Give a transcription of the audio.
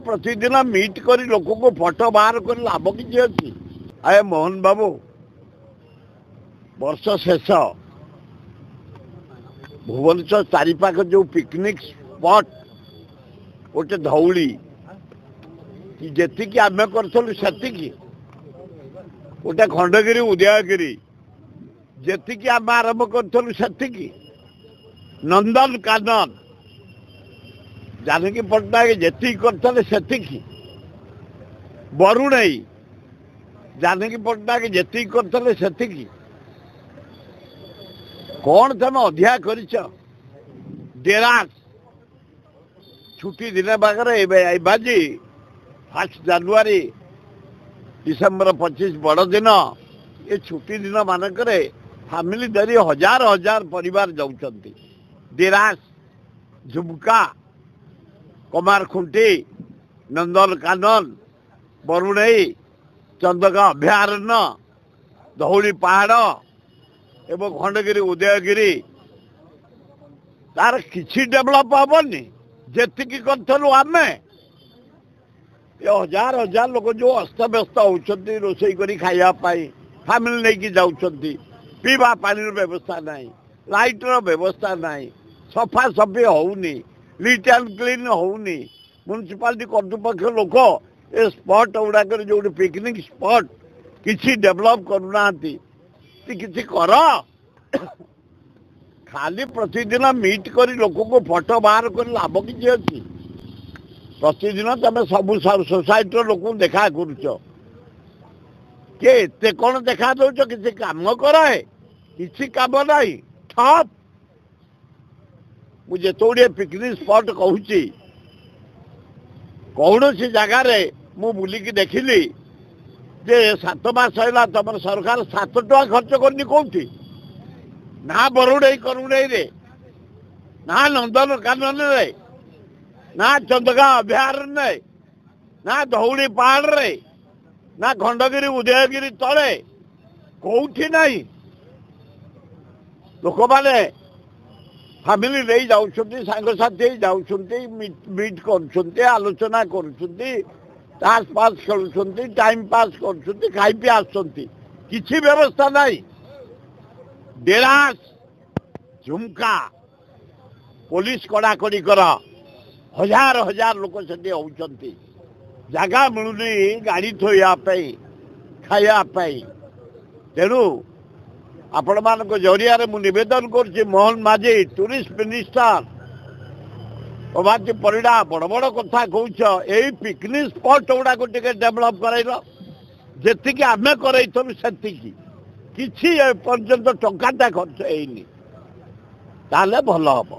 प्रतिदिन मीट कर लोक को फोटो बाहर कर लाभ कि अच्छी आए मोहन बाबू वर्ष शेष भुवनेश्वर चारिपाख जो पिकनिक स्पॉट गोटे धौली जी आम करूँ से गोटे खंडगिरी उदयगिरी जी आम आरंभ करूँ से नंदन कानन जानकी पट्टनायक जी करते से बरुणई जानकी पट्टनायक जी करते से कौन तुम अधिया कर डेरास छुट्टी दिन पाखे बाजी 1 जनवरी डिसेम्बर 25 बड़ दिन ये छुट्टी दिन मानक फैमिली धरी हजार हजार परिवार जाऊँच डेरास झुमका कमारखुंटी नंदन कानन बरुणई चंदका अभयारण्य धौली पहाड़ एवं खंडगिरी उदयगिरी तार किसी डेभलप हेनी जी करूँ आम हजार हजार लोग जो अस्तव्यस्त होती रोषे कर खावाई फैमिली नहीं जाऊँच पीवा पानी व्यवस्था नहीं लाइटर व्यवस्था नहीं सफा सफी होनी लीट एंड क्लीन होनी म्युनिसिपालिटी कर्तृपक्ष लोक ए स्पॉट गुड़ाक जो पिकनिक स्पॉट किसी डेभलप करूना किसी कर खाली प्रतिदिन मीट कर लोक को फोटो बाहर कर लाभ कि अच्छी प्रतिदिन तुम सब सोसाइटी लोक देखा करते कौन देखा दौच किसी काम करे किसी काम ना ठप मुझे जोड़े पिकनिक स्पॉट कहूँ कौन सी जगार मु बुलिकी देखिली जे 7 मास है तुम सरकार 7 टका खर्च करनी कौटी ना बरुणई करुणई रे ना नंदन कानन रे ना चंदका अभयारण्य ना धौली पहाड़ रे ना खंडगिरी उदयगिरी तले कौटी नहीं लोक मैंने फैमिली नहीं जाऊँच सांगसाथी जाऊँच मीट कर आलोचना कर पास खेलुं टाइम पास कर खाई पी आसी व्यवस्था नहीं डेरास झुमका पुलिस कड़ाकड़ी कर हजार हजार लोक से होती जगह मिलूनी गाड़ी थोड़ाई खावाई तेणु आपण मान जरिया निवेदन कर मोहन माझी टूरिस्ट मिनिस्टर प्रभाती परिड़ा बड़ बड़ कथा कौच यही पिकनिक स्पॉट गुड़ाक डेभलप कर जी आम कर किसी पर्यंत टंकाटा खर्च होनी भल हम।